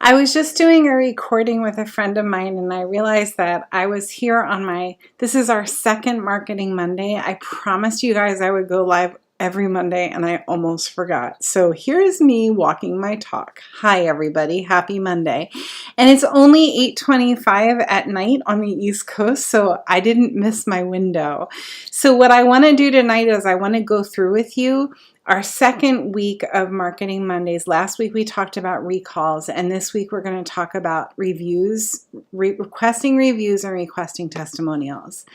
I was just doing a recording with a friend of mine and I realized that I was here on this is our second Marketing Monday. I promised you guys I would go live every Monday and I almost forgot. So here's me walking my talk. Hi everybody, happy Monday. And it's only 8:25 at night on the East Coast, so I didn't miss my window. So what I want to do tonight is I want to go through with you our second week of Marketing Mondays. Last week we talked about recalls, and this week we're going to talk about reviews, requesting reviews and requesting testimonials.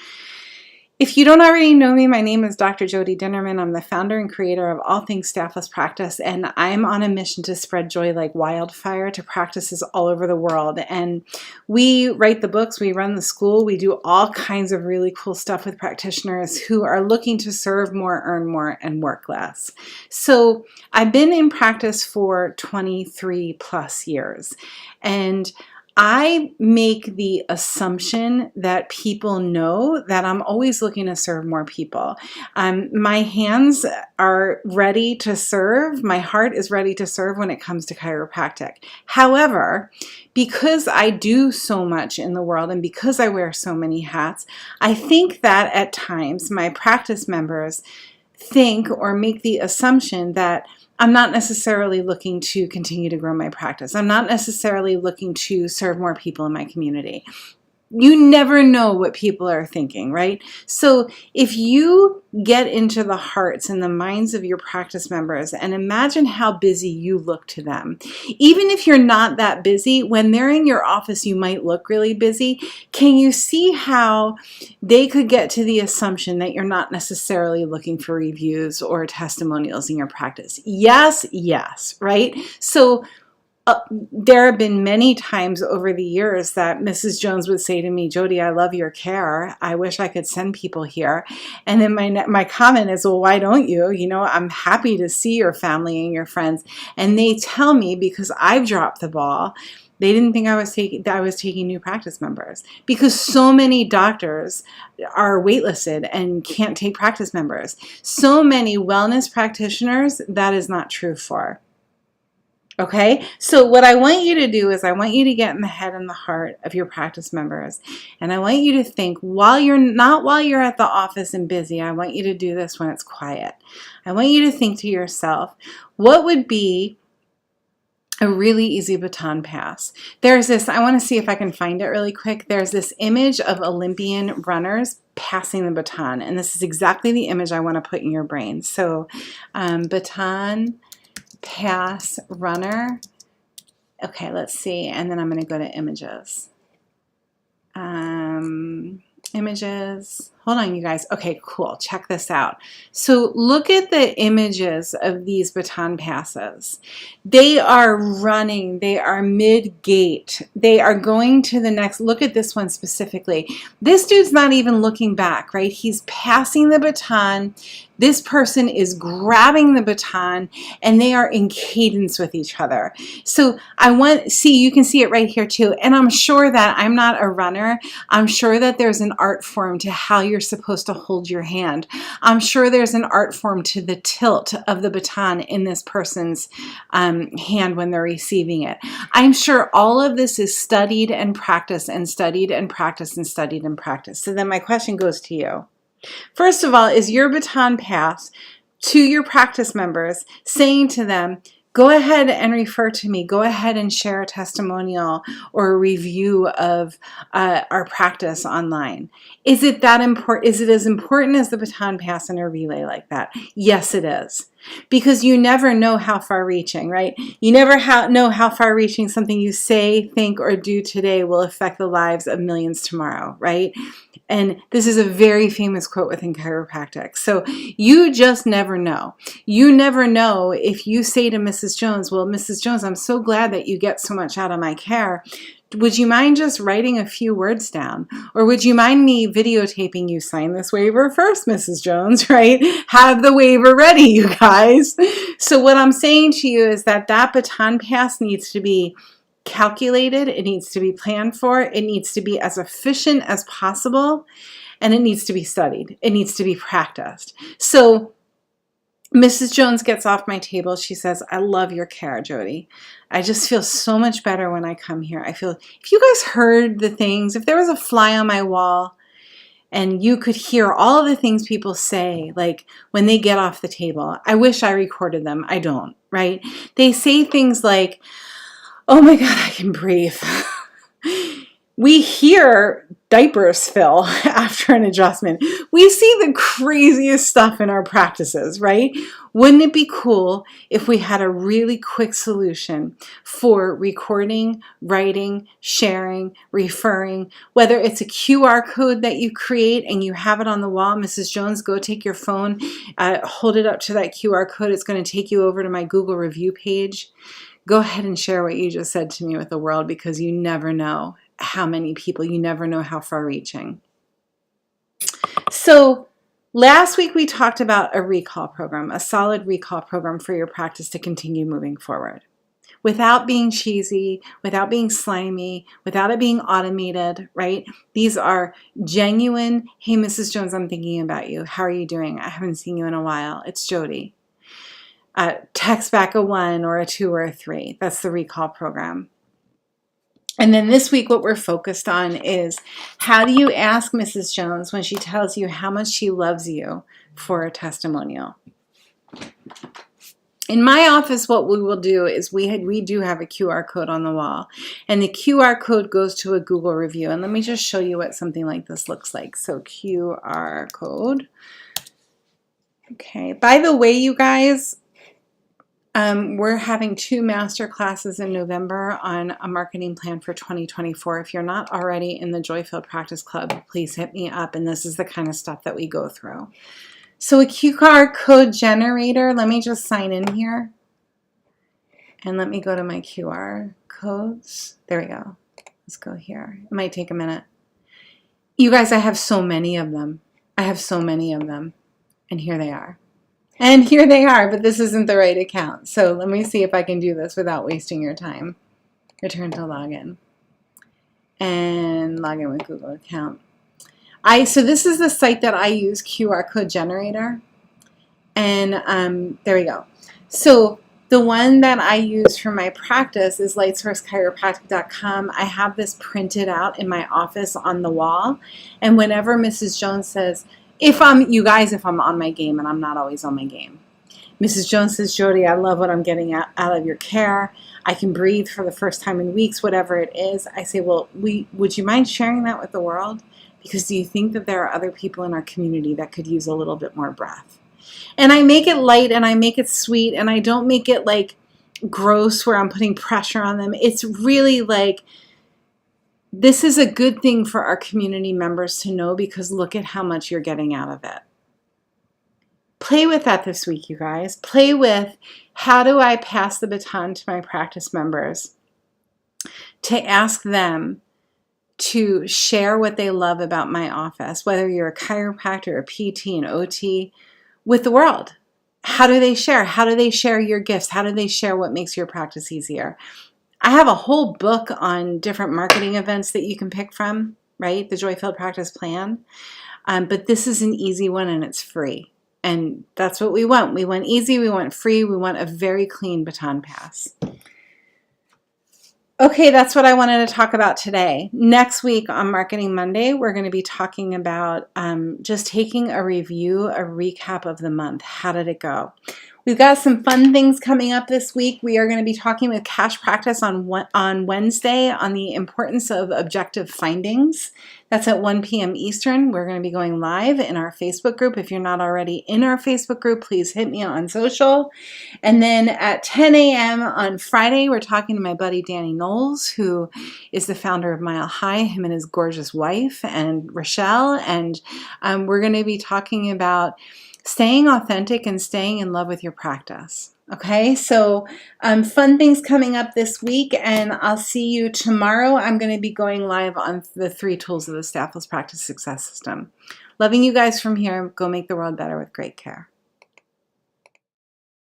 If you don't already know me, my name is Dr. Jody Dinnerman. I'm the founder and creator of All Things Staffless Practice, and I'm on a mission to spread joy like wildfire to practices all over the world. And we write the books, we run the school, we do all kinds of really cool stuff with practitioners who are looking to serve more, earn more, and work less. So I've been in practice for 23 plus years, and I make the assumption that people know that I'm always looking to serve more people. My hands are ready to serve. My heart is ready to serve when it comes to chiropractic. However, because I do so much in the world and because I wear so many hats, I think that at times my practice members think or make the assumption that I'm not necessarily looking to continue to grow my practice. I'm not necessarily looking to serve more people in my community. You never know what people are thinking, right? So if you get into the hearts and the minds of your practice members and imagine how busy you look to them, even if you're not that busy, when they're in your office, you might look really busy. Can you see how they could get to the assumption that you're not necessarily looking for reviews or testimonials in your practice? Yes, right? So there have been many times over the years that Mrs. Jones would say to me, Jody, I love your care. I wish I could send people here. And then my comment is, well, why don't you? You know, I'm happy to see your family and your friends. And they tell me, because I've dropped the ball, they didn't think I was taking new practice members, because so many doctors are waitlisted and can't take practice members. So many wellness practitioners, that is not true for. Okay, so what I want you to do is I want you to get in the head and the heart of your practice members. And I want you to think while you're at the office and busy, I want you to do this when it's quiet. I want you to think to yourself, what would be a really easy baton pass? There's this, I want to see if I can find it really quick. There's this image of Olympian runners passing the baton. And this is exactly the image I want to put in your brain. So baton pass runner. Okay, let's see. And then I'm going to go to images. Images. Hold on, you guys. Okay, cool. Check this out. So look at the images of these baton passes. They are running. They are mid-gait. They are going to the next. Look at this one specifically. This dude's not even looking back, right? He's passing the baton. This person is grabbing the baton and they are in cadence with each other. So you can see it right here too. And I'm sure that I'm not a runner. I'm sure that there's an art form to how you're supposed to hold your hand. I'm sure there's an art form to the tilt of the baton in this person's hand when they're receiving it. I'm sure all of this is studied and practiced and studied and practiced and studied and practiced. So then my question goes to you. First of all, is your baton pass to your practice members saying to them, go ahead and refer to me, go ahead and share a testimonial or a review of our practice online? Is it that important? Is it as important as the baton pass in a relay like that? Yes, it is. Because you never know how far reaching, right? You never know how far reaching something you say, think, or do today will affect the lives of millions tomorrow, right? And this is a very famous quote within chiropractic. So you just never know. You never know if you say to Mrs. Jones, well, Mrs. Jones, I'm so glad that you get so much out of my care. Would you mind just writing a few words down? Or would you mind me videotaping you sign this waiver first, Mrs. Jones, right? Have the waiver ready, you guys. So what I'm saying to you is that baton pass needs to be calculated. It needs to be planned for. It needs to be as efficient as possible. And it needs to be studied. It needs to be practiced. So Mrs. Jones gets off my table. She says, I love your care, Jody. I just feel so much better when I come here. I feel, if you guys heard the things, if there was a fly on my wall and you could hear all of the things people say, like when they get off the table, I wish I recorded them. I don't, right? They say things like, oh my God, I can breathe. We hear diapers fill after an adjustment. We see the craziest stuff in our practices, right? Wouldn't it be cool if we had a really quick solution for recording, writing, sharing, referring, whether it's a QR code that you create and you have it on the wall. Mrs. Jones, go take your phone, hold it up to that QR code. It's going to take you over to my Google review page. Go ahead and share what you just said to me with the world, because you never know how many people, you never know how far reaching. So last week we talked about a recall program, a solid recall program for your practice to continue moving forward without being cheesy, without being slimy, without it being automated, right? These are genuine, hey, Mrs. Jones, I'm thinking about you. How are you doing? I haven't seen you in a while. It's Jody. Text back a 1 or a 2 or a 3. That's the recall program. And then this week, what we're focused on is, how do you ask Mrs. Jones when she tells you how much she loves you for a testimonial? In my office, what we will do is we do have a QR code on the wall, and the QR code goes to a Google review. And let me just show you what something like this looks like. So QR code. Okay. By the way, you guys, we're having 2 master classes in November on a marketing plan for 2024. If you're not already in the Joy-Filled Practice Club, please hit me up. And this is the kind of stuff that we go through. So a QR code generator, let me just sign in here. And let me go to my QR codes. There we go. Let's go here. It might take a minute. You guys, I have so many of them. I have so many of them. And here they are. And here they are, but this isn't the right account. So let me see if I can do this without wasting your time. Return to login. And log in with Google account. So this is the site that I use, QR code generator. And there we go. So the one that I use for my practice is lightsourcechiropractic.com. I have this printed out in my office on the wall. And whenever Mrs. Jones says, if I'm on my game, and I'm not always on my game. Mrs. Jones says, Jody, I love what I'm getting out of your care. I can breathe for the first time in weeks, whatever it is. I say, well, would you mind sharing that with the world? Because do you think that there are other people in our community that could use a little bit more breath? And I make it light and I make it sweet, and I don't make it like gross where I'm putting pressure on them. It's really like, this is a good thing for our community members to know, because look at how much you're getting out of it. Play with that this week, you guys. Play with, how do I pass the baton to my practice members to ask them to share what they love about my office, whether you're a chiropractor, a PT, an OT, with the world. How do they share? How do they share your gifts? How do they share what makes your practice easier? I have a whole book on different marketing events that you can pick from, right? The Joy-Filled Practice Plan. But this is an easy one, and it's free. And that's what we want. We want easy, we want free, we want a very clean baton pass. Okay, that's what I wanted to talk about today. Next week on Marketing Monday, we're going to be talking about just taking a review, a recap of the month. How did it go? We've got some fun things coming up this week. We are going to be talking with Cash Practice on Wednesday on the importance of objective findings. That's at 1 p.m. Eastern. We're going to be going live in our Facebook group. If you're not already in our Facebook group, please hit me on social. And then at 10 a.m. on Friday, we're talking to my buddy Danny Knowles, who is the founder of Mile High, him and his gorgeous wife, and Rochelle. And we're going to be talking about staying authentic and staying in love with your practice. Okay, so fun things coming up this week, and I'll see you tomorrow. I'm going to be going live on the 3 tools of the Staffless Practice Success System. Loving you guys from here. Go make the world better with great care.